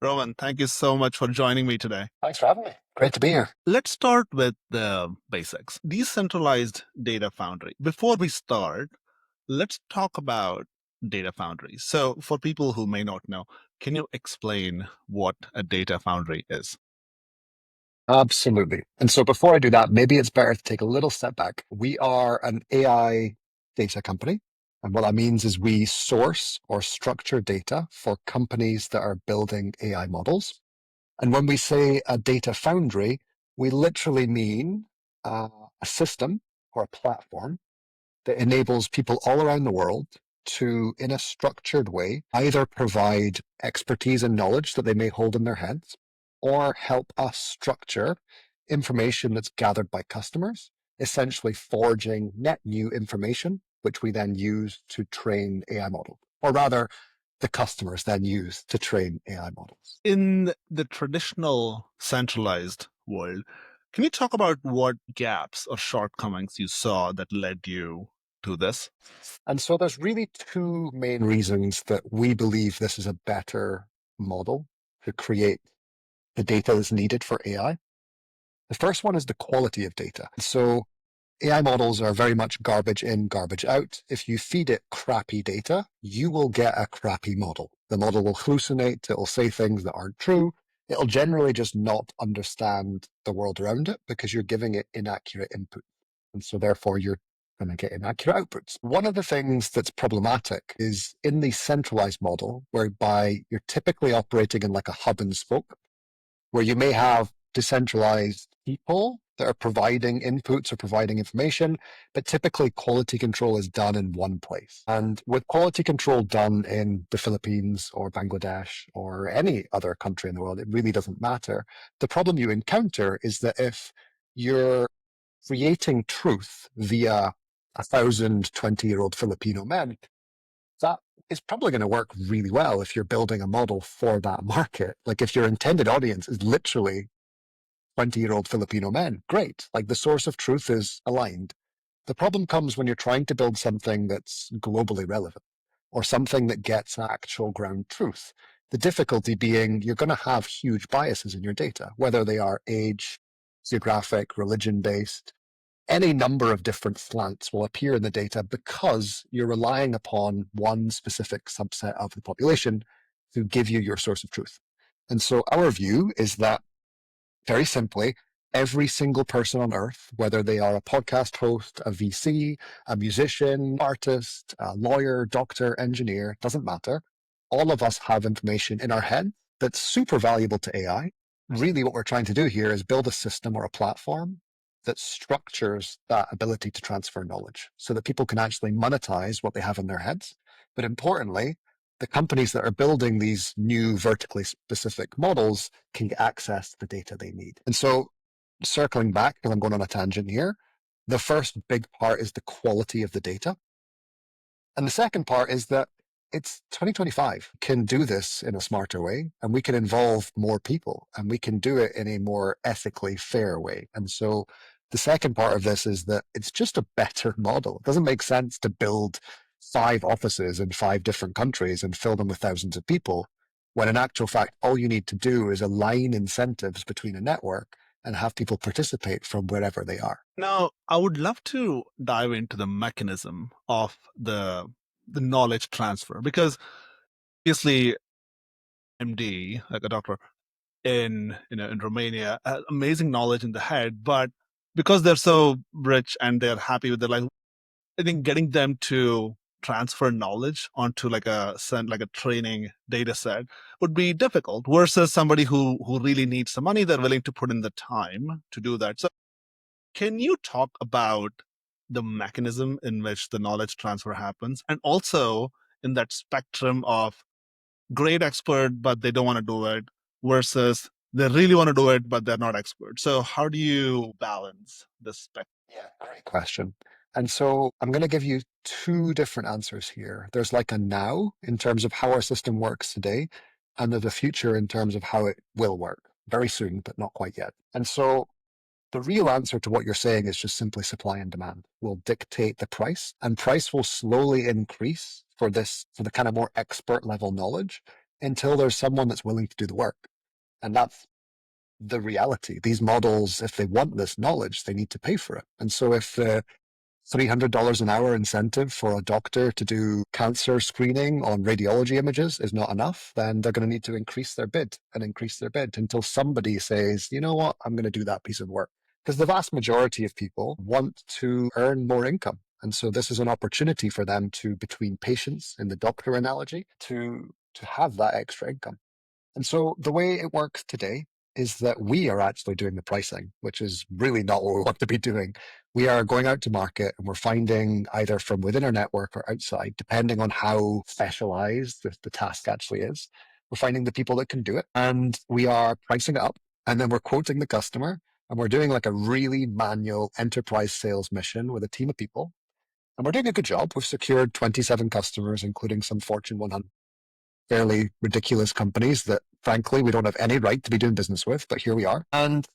Rowan, thank you so much for joining me today. Thanks for having me. Great to be here. Let's start with the basics. Decentralized Data Foundry. Before we start, let's talk about Data Foundry. So, for people who may not know, can you explain what a data foundry is? Absolutely. And so before I do that, maybe it's better to take a little step back. We are an AI data company. And what that means is we source or structure data for companies that are building AI models. And when we say a data foundry, we literally mean a system or a platform that enables people all around the world to, in a structured way, either provide expertise and knowledge that they may hold in their heads, or help us structure information that's gathered by customers, essentially forging net new information, which we then use to train AI models, or rather, the customers then use to train AI models. In the traditional centralized world, can you talk about what gaps or shortcomings you saw that led you to this? And so there's really two main reasons that we believe this is a better model to create the data that's needed for AI. The first one is the quality of data. So AI models are very much garbage in, garbage out. If you feed it crappy data, you will get a crappy model. The model will hallucinate, it will say things that aren't true. It'll generally just not understand the world around it because you're giving it inaccurate input. And so therefore you're going to get inaccurate outputs. One of the things that's problematic is in the centralized model, whereby you're typically operating in like a hub and spoke, where you may have decentralized people that are providing inputs or providing information, but typically quality control is done in one place. And with quality control done in the Philippines or Bangladesh or any other country in the world, it really doesn't matter. The problem you encounter is that if you're creating truth via 1,020-year-old Filipino men, that is probably going to work really well if you're building a model for that market. Like if your intended audience is literally 20-year-old Filipino men, great. Like the source of truth is aligned. The problem comes when you're trying to build something that's globally relevant or something that gets actual ground truth. The difficulty being you're going to have huge biases in your data, whether they are age, geographic, religion-based, any number of different slants will appear in the data because you're relying upon one specific subset of the population to give you your source of truth. And so our view is that, very simply, every single person on earth, whether they are a podcast host, a VC, a musician, artist, a lawyer, doctor, engineer, doesn't matter. All of us have information in our head that's super valuable to AI. Really, what we're trying to do here is build a system or a platform that structures that ability to transfer knowledge so that people can actually monetize what they have in their heads. But importantly, the companies that are building these new vertically specific models can access the data they need. And so circling back, because I'm going on a tangent here, the first big part is the quality of the data. And the second part is that it's 2025, can do this in a smarter way, and we can involve more people, and we can do it in a more ethically fair way. And so the second part of this is that it's just a better model. It doesn't make sense to build 5 offices in 5 different countries and fill them with thousands of people, when in actual fact, all you need to do is align incentives between a network and have people participate from wherever they are. Now, I would love to dive into the mechanism of the knowledge transfer because obviously MD, like a doctor in Romania, has amazing knowledge in the head, but because they're so rich and they're happy with their life, I think getting them to transfer knowledge onto like a training data set would be difficult versus somebody who really needs the money, they're willing to put in the time to do that. So can you talk about the mechanism in which the knowledge transfer happens and also in that spectrum of great expert, but they don't want to do it versus they really want to do it, but they're not expert. So how do you balance this spectrum? Yeah, great question. And so I'm going to give you 2 different answers here. There's like a now in terms of how our system works today, and there's a future in terms of how it will work very soon, but not quite yet. And so the real answer to what you're saying is just simply supply and demand will dictate the price, and price will slowly increase for the kind of more expert level knowledge until there's someone that's willing to do the work. And that's the reality. These models, if they want this knowledge, they need to pay for it. And so if the $300 an hour incentive for a doctor to do cancer screening on radiology images is not enough, then they're going to need to increase their bid and increase their bid until somebody says, you know what, I'm going to do that piece of work. Because the vast majority of people want to earn more income. And so this is an opportunity for them to, between patients in the doctor analogy, to have that extra income. And so the way it works today is that we are actually doing the pricing, which is really not what we want to be doing. We are going out to market and we're finding either from within our network or outside, depending on how specialized the task actually is. We're finding the people that can do it and we are pricing it up and then we're quoting the customer and we're doing like a really manual enterprise sales mission with a team of people. And we're doing a good job. We've secured 27 customers, including some Fortune 100 fairly ridiculous companies that, frankly, we don't have any right to be doing business with, but here we are. And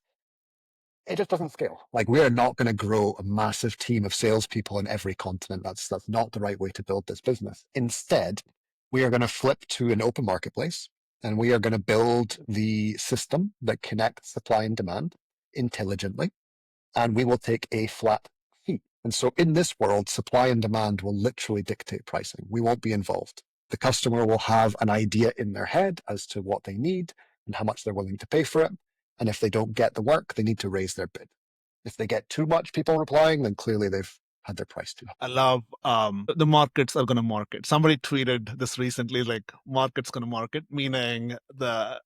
it just doesn't scale. Like, we are not going to grow a massive team of salespeople in every continent. That's not the right way to build this business. Instead, we are going to flip to an open marketplace and we are going to build the system that connects supply and demand intelligently. And we will take a flat fee. And so in this world, supply and demand will literally dictate pricing. We won't be involved. The customer will have an idea in their head as to what they need and how much they're willing to pay for it. And if they don't get the work, they need to raise their bid. If they get too much people replying, then clearly they've had their price too high. I love the markets are going to market. Somebody tweeted this recently, like markets going to market, meaning the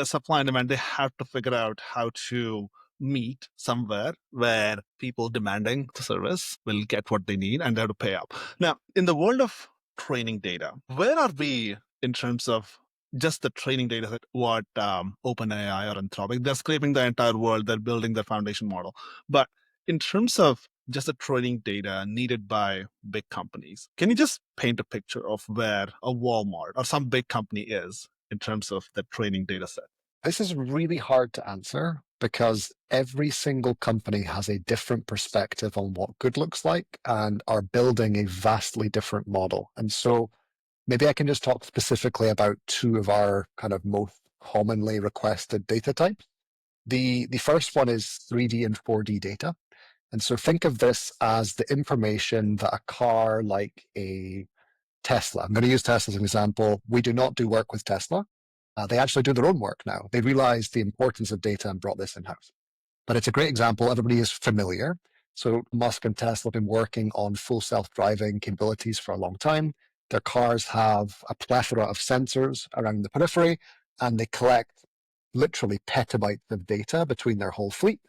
supply and demand. They have to figure out how to meet somewhere where people demanding the service will get what they need and they have to pay up. Now, in the world of training data, where are we in terms of just the training data set? What OpenAI or Anthropic, they're scraping the entire world, they're building their foundation model. But in terms of just the training data needed by big companies, can you just paint a picture of where a Walmart or some big company is in terms of the training data set? This is really hard to answer because every single company has a different perspective on what good looks like and are building a vastly different model. And so maybe I can just talk specifically about two of our kind of most commonly requested data types. The first one is 3D and 4D data. And so think of this as the information that a car like a Tesla, I'm going to use Tesla as an example. We do not do work with Tesla. They actually do their own work now. They realized the importance of data and brought this in-house. But it's a great example. Everybody is familiar. So Musk and Tesla have been working on full self-driving capabilities for a long time. Their cars have a plethora of sensors around the periphery, and they collect literally petabytes of data between their whole fleet.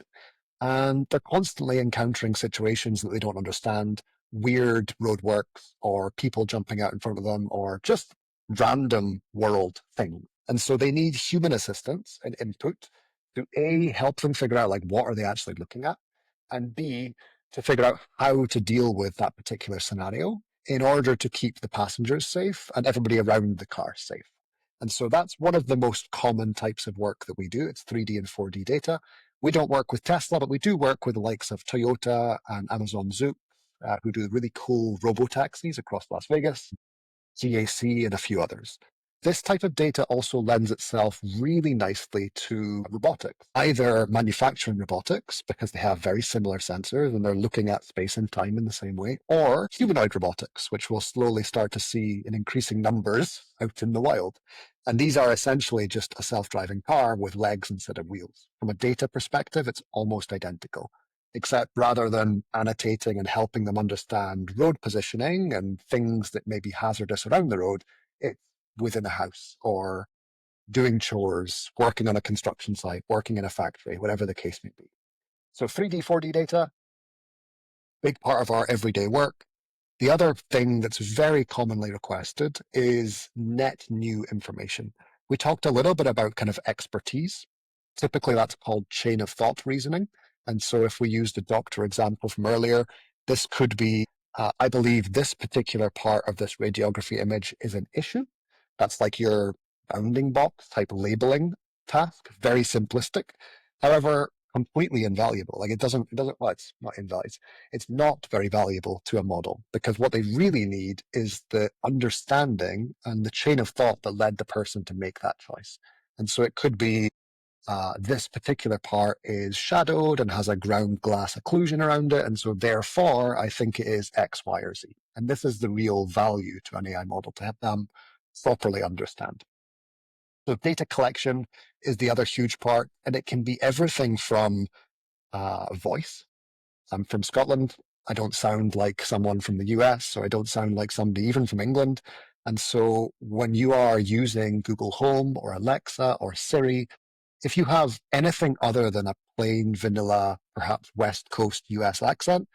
And they're constantly encountering situations that they don't understand, weird roadworks or people jumping out in front of them or just random world things. And so they need human assistance and input to A, help them figure out like what are they actually looking at, and B, to figure out how to deal with that particular scenario in order to keep the passengers safe and everybody around the car safe. And so that's one of the most common types of work that we do. It's 3D and 4D data. We don't work with Tesla, but we do work with the likes of Toyota and Amazon Zoox, who do really cool robo-taxis across Las Vegas, GAC, and a few others. This type of data also lends itself really nicely to robotics, either manufacturing robotics, because they have very similar sensors and they're looking at space and time in the same way, or humanoid robotics, which we'll slowly start to see in increasing numbers out in the wild. And these are essentially just a self-driving car with legs instead of wheels. From a data perspective, it's almost identical, except rather than annotating and helping them understand road positioning and things that may be hazardous around the road, it's within a house or doing chores, working on a construction site, working in a factory, whatever the case may be. So 3D, 4D data, big part of our everyday work. The other thing that's very commonly requested is net new information. We talked a little bit about kind of expertise. Typically, that's called chain of thought reasoning. And so if we use the doctor example from earlier, this could be, I believe this particular part of this radiography image is an issue. That's like your bounding box type labeling task, very simplistic. However, completely invaluable. Like well, it's not invaluable. It's not very valuable to a model because what they really need is the understanding and the chain of thought that led the person to make that choice. And so it could be this particular part is shadowed and has a ground glass occlusion around it. And so therefore, I think it is X, Y, or Z. And this is the real value to an AI model to have them properly understand. So data collection is the other huge part, and it can be everything from voice. I'm from Scotland. I don't sound like someone from the US, so I don't sound like somebody even from England. And so when you are using Google Home or Alexa or Siri, if you have anything other than a plain vanilla, perhaps West Coast US accent,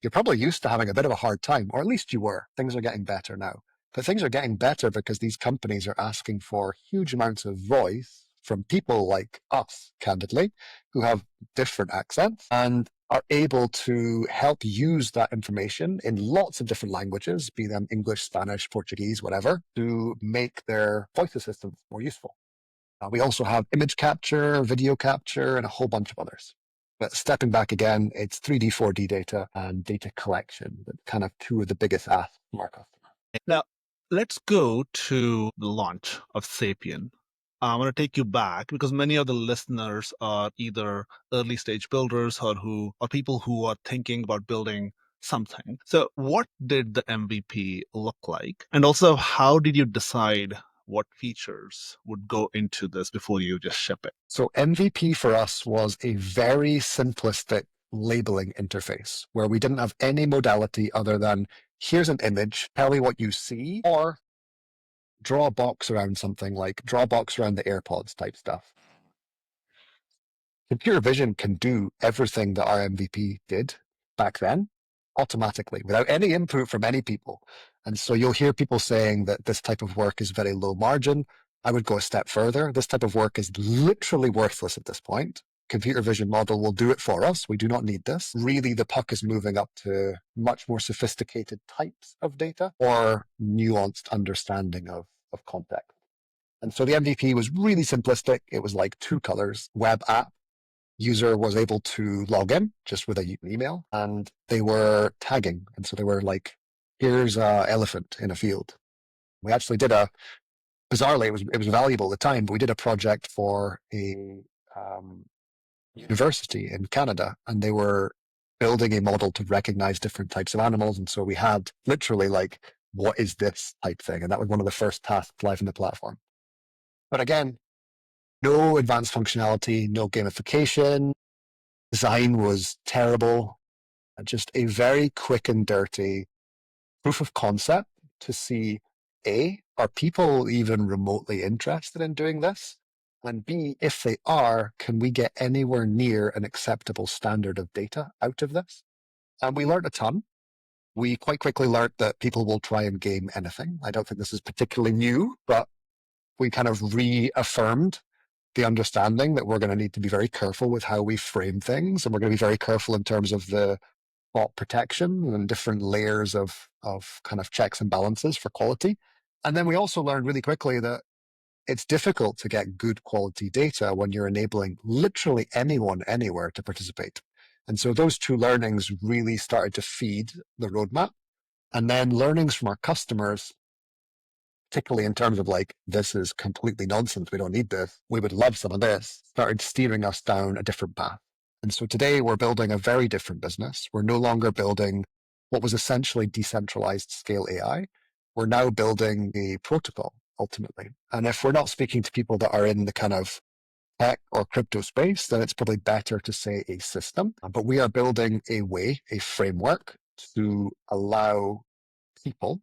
you're probably used to having a bit of a hard time, or at least you were. Things are getting better now. But things are getting better because these companies are asking for huge amounts of voice from people like us, candidly, who have different accents and are able to help use that information in lots of different languages, be them English, Spanish, Portuguese, whatever, to make their voice assistants more useful. We also have image capture, video capture, and a whole bunch of others. But stepping back again, it's 3D, 4D data and data collection, that kind of two of the biggest asks from our customer. Now, let's go to the launch of Sapien. I want to take you back because many of the listeners are either early stage builders or people who are thinking about building something. So what did the MVP look like? And also, how did you decide what features would go into this before you just ship it? So MVP for us was a very simplistic labeling interface where we didn't have any modality other than here's an image, tell me what you see, or draw a box around something, like draw a box around the AirPods type stuff. Computer vision can do everything that our MVP did back then automatically without any input from any people. And so you'll hear people saying that this type of work is very low margin. I would go a step further. This type of work is literally worthless at this point. Computer vision model will do it for us. We do not need this. Really, the puck is moving up to much more sophisticated types of data or nuanced understanding of context. And so the MVP was really simplistic. It was like two colors, web app. User was able to log in just with an email, and they were tagging. And so they were like, here's an elephant in a field. We actually did bizarrely, it was valuable at the time, but we did a project for a university in Canada, and they were building a model to recognize different types of animals. And so we had literally like, what is this type thing? And that was one of the first tasks live in the platform. But again, no advanced functionality, no gamification. Design was terrible. Just a very quick and dirty proof of concept to see A, are people even remotely interested in doing this? And B, if they are, can we get anywhere near an acceptable standard of data out of this? And we learned a ton. We quite quickly learned that people will try and game anything. I don't think this is particularly new, but we kind of reaffirmed the understanding that we're going to need to be very careful with how we frame things. And we're going to be very careful in terms of the bot protection and different layers of kind of checks and balances for quality. And then we also learned really quickly that it's difficult to get good quality data when you're enabling literally anyone, anywhere to participate. And so those two learnings really started to feed the roadmap. And then learnings from our customers, particularly in terms of like, this is completely nonsense, we don't need this, we would love some of this, started steering us down a different path. And so today we're building a very different business. We're no longer building what was essentially decentralized scale AI. We're now building a protocol ultimately. And if we're not speaking to people that are in the kind of tech or crypto space, then it's probably better to say a system. But we are building a way, a framework to allow people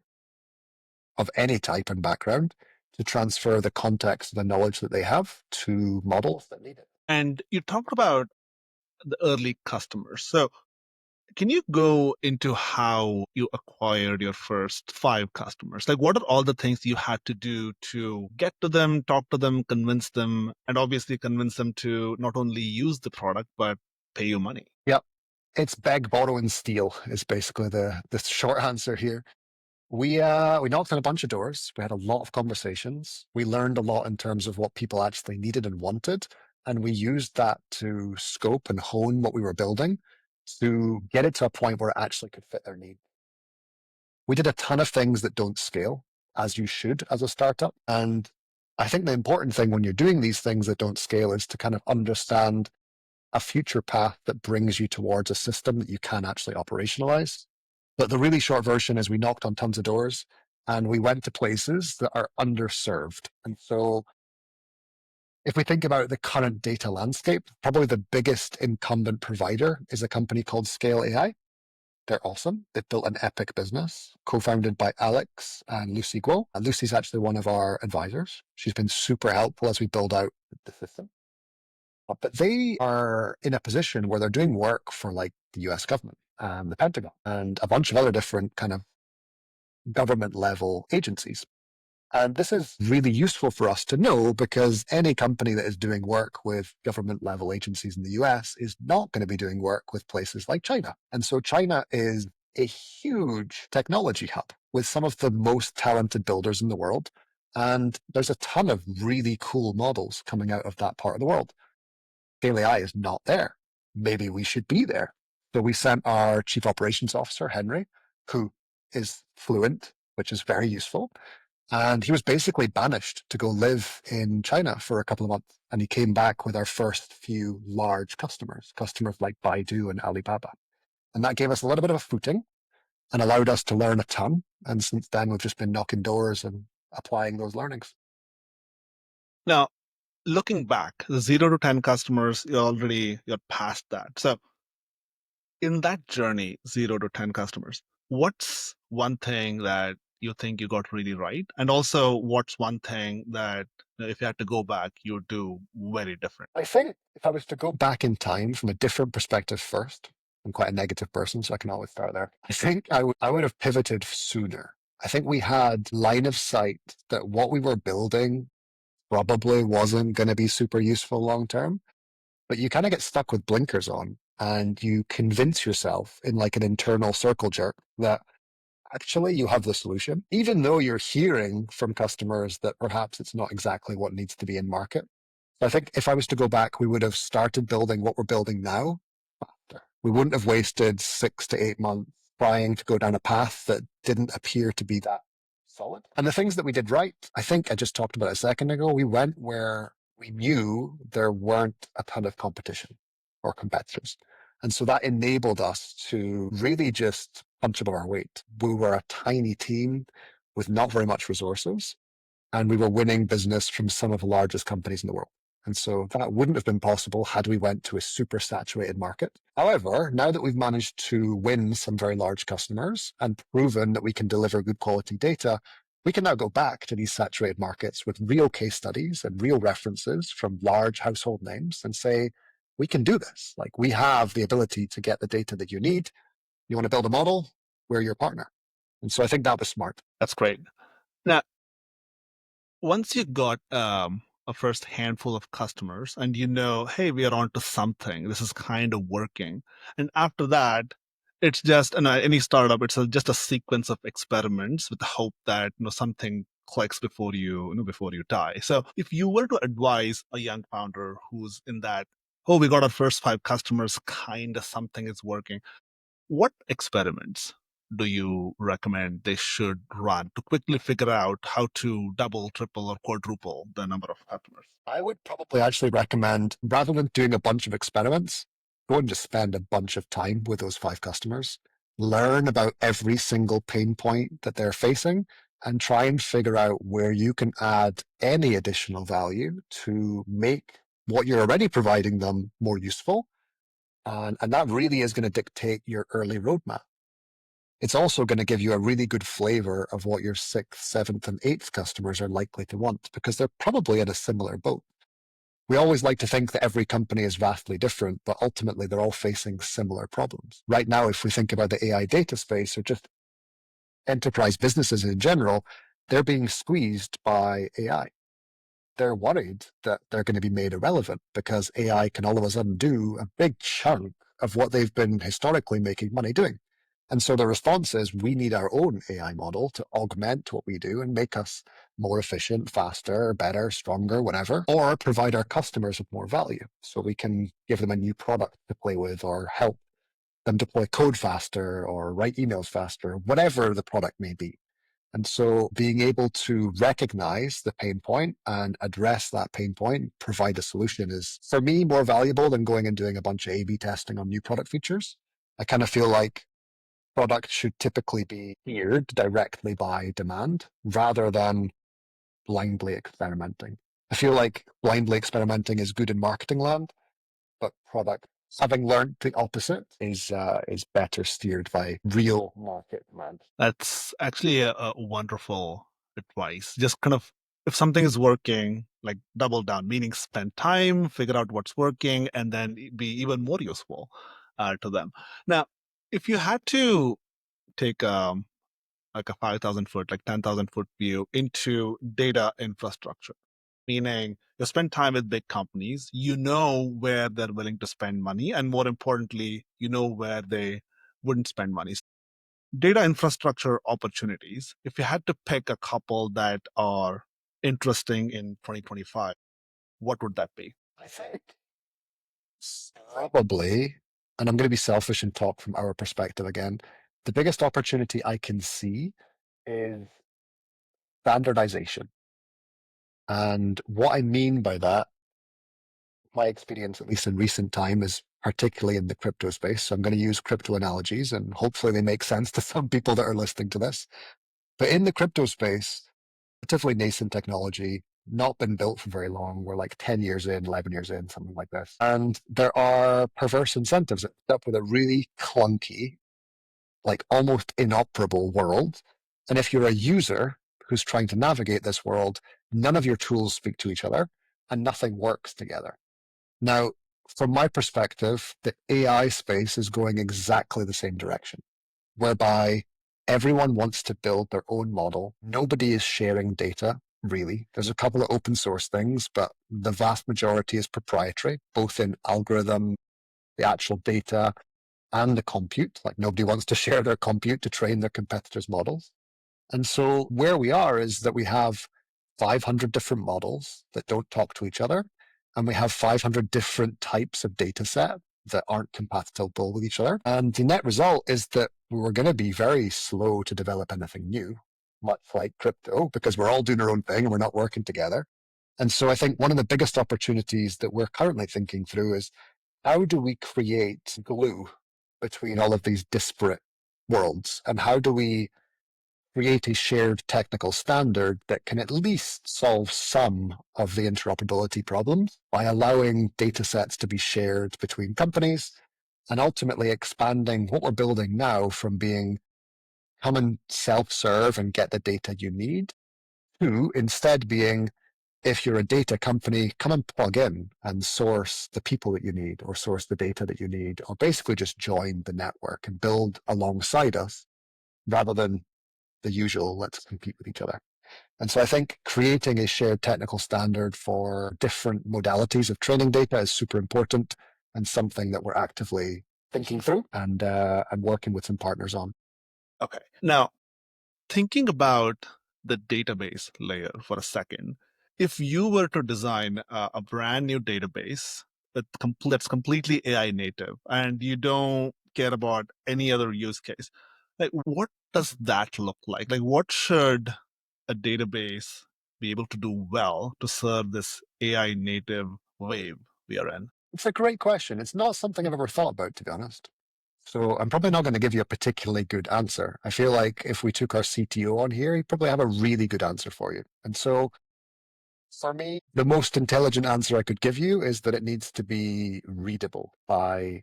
of any type and background to transfer the context and the knowledge that they have to models that need it. And you talked about the early customers. So can you go into how you acquired your first 5 customers? Like, what are all the things you had to do to get to them, talk to them, convince them, and obviously convince them to not only use the product, but pay you money? Yep. It's beg, borrow, and steal is basically the short answer here. We knocked on a bunch of doors. We had a lot of conversations. We learned a lot in terms of what people actually needed and wanted. And we used that to scope and hone what we were building to get it to a point where it actually could fit their needs. We did a ton of things that don't scale, as you should as a startup. And I think the important thing when you're doing these things that don't scale is to kind of understand a future path that brings you towards a system that you can actually operationalize. But the really short version is we knocked on tons of doors and we went to places that are underserved. And so if we think about the current data landscape, probably the biggest incumbent provider is a company called Scale AI. They're awesome. They've built an epic business, co-founded by Alex and Lucy Guo. And Lucy's actually one of our advisors. She's been super helpful as we build out the system. But they are in a position where they're doing work for like the US government and the Pentagon and a bunch of other different kind of government level agencies. And this is really useful for us to know because any company that is doing work with government level agencies in the US is not going to be doing work with places like China. And so China is a huge technology hub with some of the most talented builders in the world. And there's a ton of really cool models coming out of that part of the world. Scale AI is not there. Maybe we should be there. So we sent our chief operations officer, Henry, who is fluent, which is very useful. And he was basically banished to go live in China for a couple of months. And he came back with our first few large customers like Baidu and Alibaba. And that gave us a little bit of a footing and allowed us to learn a ton. And since then, we've just been knocking doors and applying those learnings. Now, looking back, the 0 to 10 customers, you're past that. So in that journey, 0 to 10 customers, what's one thing that you think you got really right? And also, what's one thing that if you had to go back, you'd do very different? I think if I was to go back in time from a different perspective first, I'm quite a negative person, so I can always start there. I think I would have pivoted sooner. I think we had line of sight that what we were building probably wasn't going to be super useful long term, but you kind of get stuck with blinkers on and you convince yourself in like an internal circle jerk that actually you have the solution, even though you're hearing from customers that perhaps it's not exactly what needs to be in market. I think if I was to go back, we would have started building what we're building now faster. We wouldn't have wasted 6 to 8 months trying to go down a path that didn't appear to be that solid. And the things that we did right, I think I just talked about a second ago, we went where we knew there weren't a ton of competition or competitors. And so that enabled us to really just punch above our weight. We were a tiny team with not very much resources, and we were winning business from some of the largest companies in the world. And so that wouldn't have been possible had we went to a super saturated market. However, now that we've managed to win some very large customers and proven that we can deliver good quality data, we can now go back to these saturated markets with real case studies and real references from large household names and say, we can do this. Like we have the ability to get the data that you need. You want to build a model? We're your partner. And so I think that was smart. That's great. Now, once you got a first handful of customers and hey, we are onto something, this is kind of working. And after that, it's just any startup, just a sequence of experiments with the hope that something clicks before you die. So if you were to advise a young founder who's in that, oh, we got our first 5 customers, kind of something is working, what experiments do you recommend they should run to quickly figure out how to double, triple, or quadruple the number of customers? I would probably actually recommend, rather than doing a bunch of experiments, go and just spend a bunch of time with those 5 customers, learn about every single pain point that they're facing, and try and figure out where you can add any additional value to make what you're already providing them more useful. And that really is going to dictate your early roadmap. It's also going to give you a really good flavor of what your 6th, 7th, and 8th customers are likely to want because they're probably in a similar boat. We always like to think that every company is vastly different, but ultimately they're all facing similar problems. Right now, if we think about the AI data space or just enterprise businesses in general, they're being squeezed by AI. They're worried that they're going to be made irrelevant because AI can all of a sudden do a big chunk of what they've been historically making money doing. And so the response is we need our own AI model to augment what we do and make us more efficient, faster, better, stronger, whatever, or provide our customers with more value. So we can give them a new product to play with or help them deploy code faster or write emails faster, whatever the product may be. And so being able to recognize the pain point and address that pain point, provide a solution is, for me, more valuable than going and doing a bunch of A/B testing on new product features. I kind of feel like product should typically be steered directly by demand rather than blindly experimenting. I feel like blindly experimenting is good in marketing land, but product, having learned the opposite, is better steered by real market demand. That's actually a wonderful advice. Just kind of, if something is working, like double down, meaning spend time, figure out what's working, and then be even more useful to them. Now, if you had to take like a 5,000 foot, like 10,000 foot view into data infrastructure, meaning you spend time with big companies, you know where they're willing to spend money, and more importantly, you know where they wouldn't spend money. Data infrastructure opportunities, if you had to pick a couple that are interesting in 2025, what would that be? I think probably, and I'm going to be selfish and talk from our perspective again, the biggest opportunity I can see is standardization. And what I mean by that, my experience, at least in recent time, is particularly in the crypto space. So I'm going to use crypto analogies and hopefully they make sense to some people that are listening to this. But in the crypto space, relatively nascent technology, not been built for very long. We're like 10 years in, 11 years in, something like this. And there are perverse incentives that end up with a really clunky, like almost inoperable world. And if you're a user who's trying to navigate this world, none of your tools speak to each other and nothing works together. Now, from my perspective, the AI space is going exactly the same direction, whereby everyone wants to build their own model. Nobody is sharing data, really. There's a couple of open source things, but the vast majority is proprietary, both in algorithm, the actual data, and the compute. Like nobody wants to share their compute to train their competitors' models. And so where we are is that we have 500 different models that don't talk to each other, and we have 500 different types of data set that aren't compatible with each other. And the net result is that we're going to be very slow to develop anything new, much like crypto, because we're all doing our own thing and we're not working together. And so I think one of the biggest opportunities that we're currently thinking through is how do we create glue between all of these disparate worlds? And how do we create a shared technical standard that can at least solve some of the interoperability problems by allowing data sets to be shared between companies and ultimately expanding what we're building now from being come and self-serve and get the data you need to instead being, if you're a data company, come and plug in and source the people that you need or source the data that you need, or basically just join the network and build alongside us rather than the usual, let's compete with each other. And so I think creating a shared technical standard for different modalities of training data is super important and something that we're actively thinking through and working with some partners on. Okay. Now, thinking about the database layer for a second, if you were to design a brand new database that's completely AI native and you don't care about any other use case, like what does that look like? Like, what should a database be able to do well to serve this AI native wave we are in? It's a great question. It's not something I've ever thought about, to be honest. So I'm probably not going to give you a particularly good answer. I feel like if we took our CTO on here, he'd probably have a really good answer for you. And so for me, the most intelligent answer I could give you is that it needs to be readable by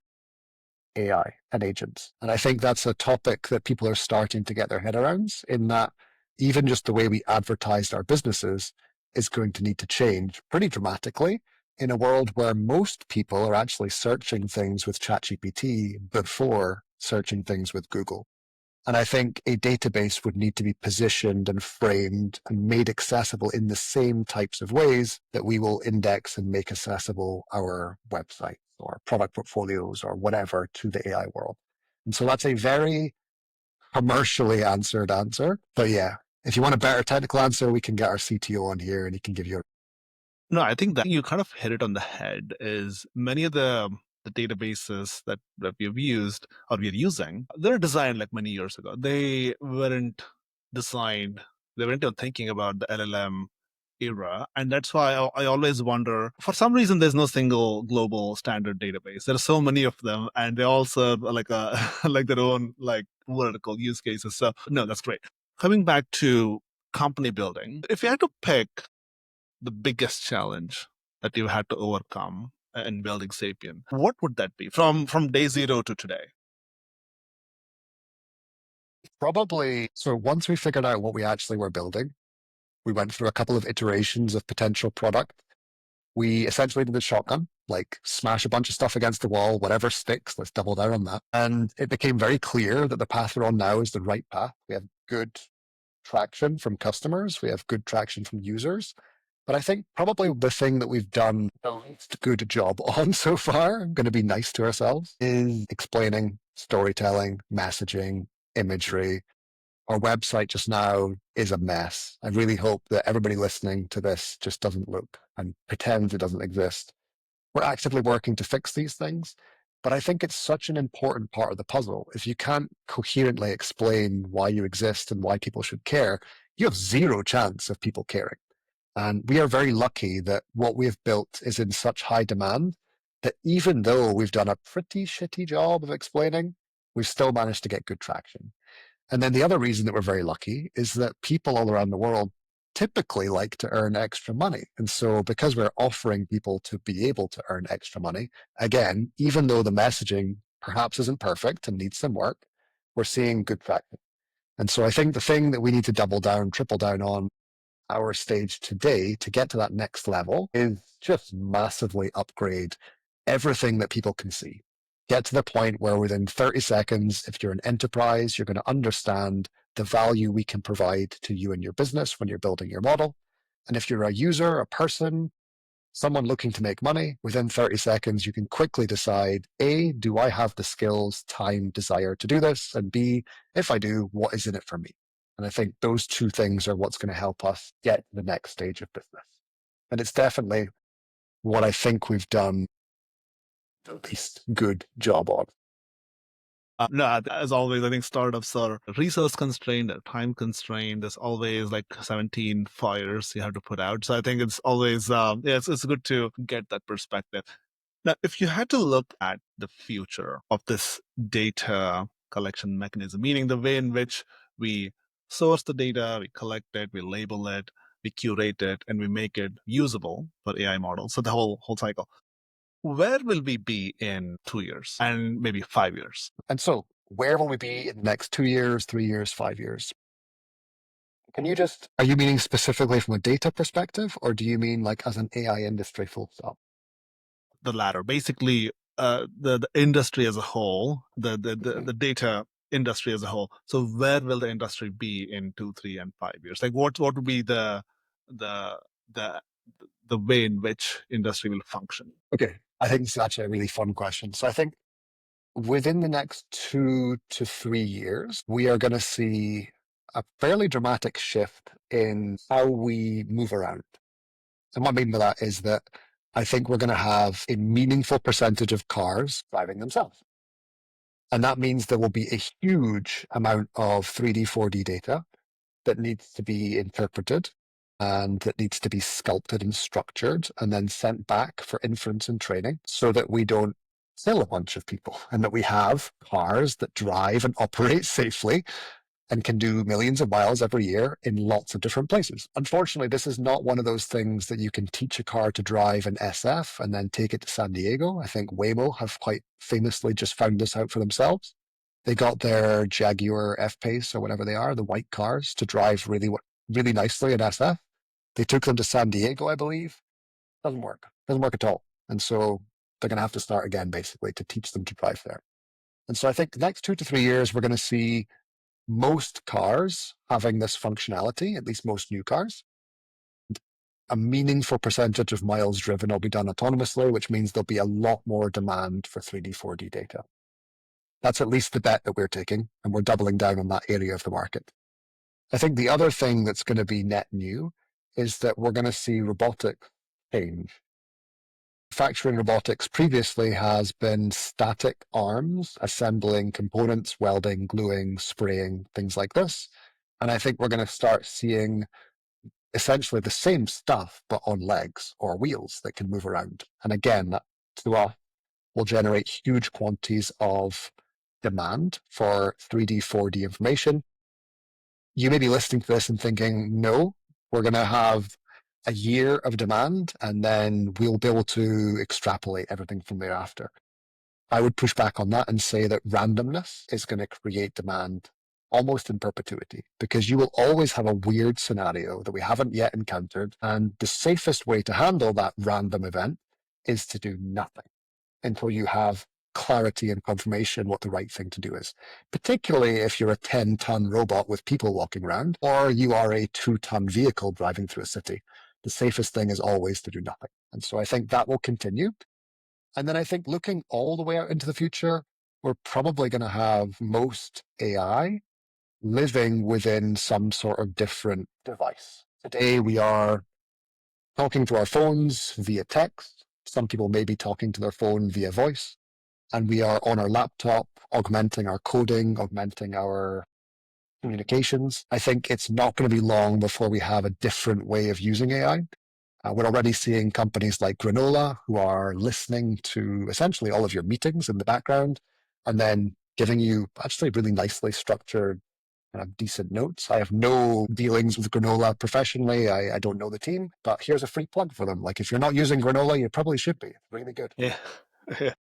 AI and agents. And I think that's a topic that people are starting to get their head around, in that even just the way we advertise our businesses is going to need to change pretty dramatically in a world where most people are actually searching things with ChatGPT before searching things with Google. And I think a database would need to be positioned and framed and made accessible in the same types of ways that we will index and make accessible our websites or product portfolios or whatever to the AI world. And so that's a very commercially answered answer. But yeah, if you want a better technical answer, we can get our CTO on here and he can give you a. No, I think that you kind of hit it on the head. Is many of the databases that we've used or we're using, they're designed like many years ago. They weren't designed. They weren't even thinking about the LLM era, and that's why I always wonder. For some reason, there's no single global standard database. There are so many of them, and they all serve like a like their own like vertical use cases. So no, that's great. Coming back to company building, if you had to pick the biggest challenge that you had to overcome in building Sapien, what would that be from day zero to today? Probably. So once we figured out what we actually were building, we went through a couple of iterations of potential product. We essentially did the shotgun, like smash a bunch of stuff against the wall, whatever sticks, let's double down on that. And it became very clear that the path we're on now is the right path. We have good traction from customers, we have good traction from users. But I think probably the thing that we've done the least good job on so far, I'm going to be nice to ourselves, is explaining, storytelling, messaging, imagery. Our website just now is a mess. I really hope that everybody listening to this just doesn't look and pretends it doesn't exist. We're actively working to fix these things, but I think it's such an important part of the puzzle. If you can't coherently explain why you exist and why people should care, you have zero chance of people caring. And we are very lucky that what we have built is in such high demand that even though we've done a pretty shitty job of explaining, we've still managed to get good traction. And then the other reason that we're very lucky is that people all around the world typically like to earn extra money. And so because we're offering people to be able to earn extra money, again, even though the messaging perhaps isn't perfect and needs some work, we're seeing good traction. And so I think the thing that we need to double down, triple down on our stage today to get to that next level is just massively upgrade everything that people can see. Get to the point where within 30 seconds, if you're an enterprise, you're going to understand the value we can provide to you and your business when you're building your model. And if you're a user, a person, someone looking to make money, within 30 seconds, you can quickly decide, A, do I have the skills, time, desire to do this? And B, if I do, what is in it for me? And I think those two things are what's going to help us get to the next stage of business. And it's definitely what I think we've done the least good job on. No, as always, I think startups are resource constrained, they're time constrained. There's always like 17 fires you have to put out. So I think it's always, yeah, it's good to get that perspective. Now, if you had to look at the future of this data collection mechanism, meaning the way in which we source the data, we collect it, we label it, we curate it, and we make it usable for AI models. So the whole cycle. Where will we be in 2 years and maybe 5 years? And so, where will we be in the next 2 years, 3 years, 5 years? Can you just, are you meaning specifically from a data perspective, or do you mean like as an AI industry full stop? The latter, basically, the industry as a whole, the data industry as a whole. So where will the industry be in 2, 3, and 5 years? Like what would be the the the way in which industry will function? Okay. I think it's actually a really fun question. So I think within the next 2 to 3 years, we are going to see a fairly dramatic shift in how we move around. And what I mean by that is that I think we're going to have a meaningful percentage of cars driving themselves. And that means there will be a huge amount of 3D, 4D data that needs to be interpreted and that needs to be sculpted and structured and then sent back for inference and training so that we don't kill a bunch of people and that we have cars that drive and operate safely and can do millions of miles every year in lots of different places. Unfortunately, this is not one of those things that you can teach a car to drive in SF and then take it to San Diego. I think Waymo have quite famously just found this out for themselves. They got their Jaguar F-Pace or whatever they are, the white cars, to drive really nicely in SF. They took them to San Diego, I believe. Doesn't work. Doesn't work at all. And so they're going to have to start again, basically, to teach them to drive there. And so I think the next 2 to 3 years, we're going to see most cars having this functionality, at least most new cars. A meaningful percentage of miles driven will be done autonomously, which means there'll be a lot more demand for 3D, 4D data. That's at least the bet that we're taking, and we're doubling down on that area of the market. I think the other thing that's going to be net new is that we're going to see robotics change. Manufacturing robotics previously has been static arms, assembling components, welding, gluing, spraying, things like this. And I think we're going to start seeing essentially the same stuff, but on legs or wheels that can move around. And again, that to us will generate huge quantities of demand for 3D, 4D information. You may be listening to this and thinking, no, we're going to have a year of demand and then we'll be able to extrapolate everything from thereafter. I would push back on that and say that randomness is going to create demand almost in perpetuity, because you will always have a weird scenario that we haven't yet encountered. And the safest way to handle that random event is to do nothing until you have clarity and confirmation what the right thing to do is, particularly if you're a 10-ton robot with people walking around, or you are a 2-ton vehicle driving through a city. The safest thing is always to do nothing. And so I think that will continue. And then I think looking all the way out into the future, we're probably going to have most AI living within some sort of different device. Today, we are talking to our phones via text. Some people may be talking to their phone via voice. And we are on our laptop, augmenting our coding, augmenting our communications. I think it's not going to be long before we have a different way of using AI. We're already seeing companies like Granola who are listening to essentially all of your meetings in the background and then giving you actually really nicely structured decent notes. I have no dealings with Granola professionally. I don't know the team, but here's a free plug for them. Like if you're not using Granola, you probably should be. It's really good. Yeah. Yeah.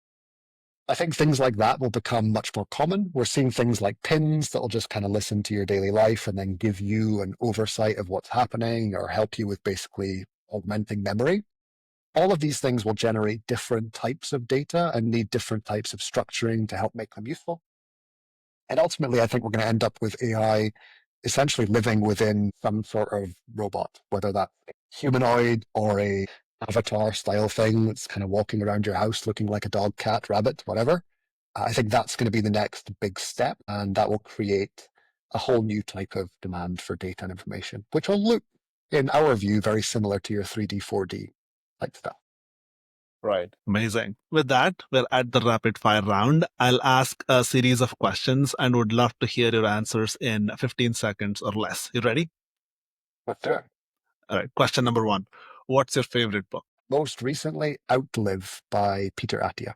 I think things like that will become much more common. We're seeing things like pins that will just kind of listen to your daily life and then give you an oversight of what's happening or help you with basically augmenting memory. All of these things will generate different types of data and need different types of structuring to help make them useful. And ultimately, I think we're going to end up with AI essentially living within some sort of robot, whether that's humanoid or a avatar style thing that's kind of walking around your house looking like a dog, cat, rabbit, whatever. I think that's going to be the next big step, and that will create a whole new type of demand for data and information, which will look, in our view, very similar to your 3D, 4D type stuff. Right. Amazing. With that, we're at the rapid fire round. I'll ask a series of questions and would love to hear your answers in 15 seconds or less. You ready? Let's do it. All right. Question number one. What's your favorite book? Most recently, Outlive by Peter Attia.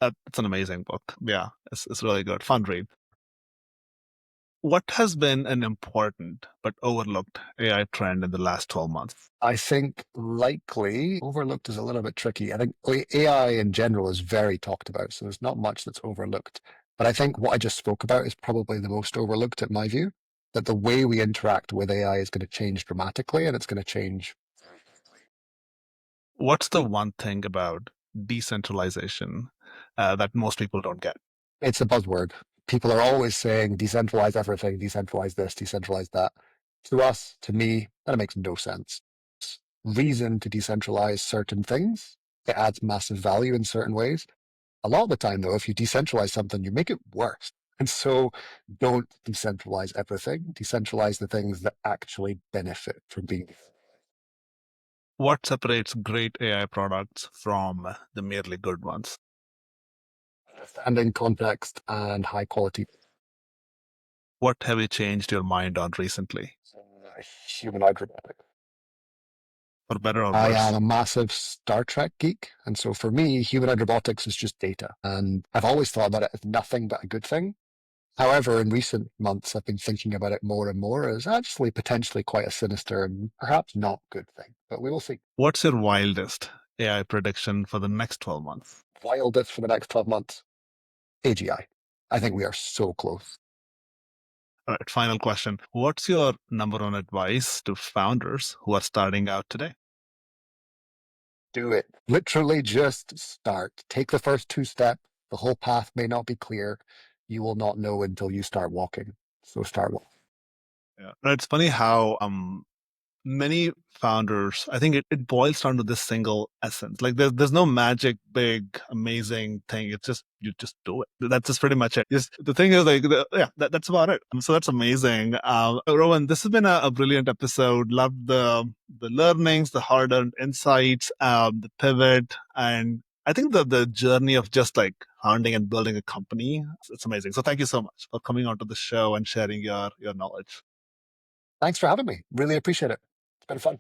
It's an amazing book. Yeah, it's really good. Fun read. What has been an important but overlooked AI trend in the last 12 months? I think likely overlooked is a little bit tricky. I think AI in general is very talked about, so there's not much that's overlooked. But I think what I just spoke about is probably the most overlooked at my view, that the way we interact with AI is going to change dramatically and it's going to change. What's the one thing about decentralization that most people don't get? It's a buzzword. People are always saying decentralize everything, decentralize this, decentralize that. To us, to me, that makes no sense. Reason to decentralize certain things. It adds massive value in certain ways. A lot of the time, though, if you decentralize something, you make it worse. And so don't decentralize everything. Decentralize the things that actually benefit from being. What separates great AI products from the merely good ones? Understanding context and high quality What have you changed your mind on recently, humanoid robotics. for better or I am worse? a massive Star Trek geek. And so for me, humanoid robotics is just data. And I've always thought about it as nothing but a good thing. However, in recent months, I've been thinking about it more and more as actually potentially quite a sinister and perhaps not good thing. But we will see. What's your wildest AI prediction for the next 12 months? Wildest for the next 12 months, AGI. I think we are so close. All right, final question. What's your number one advice to founders who are starting out today? Do it. Literally just start. Take the first 2 steps. The whole path may not be clear. You will not know until you start walking. So start walking. Yeah. It's funny how many founders, I think it boils down to this single essence. Like there's no magic, big, amazing thing. It's just, you just do it. That's just pretty much it. Just the thing is like, that's about it. So that's amazing. Rowan, this has been a brilliant episode. Loved the learnings, the hard-earned insights, the pivot, and I think the journey of just like founding and building a company, it's amazing. So thank you so much for coming onto the show and sharing your knowledge. Thanks for having me. Really appreciate it. It's been fun.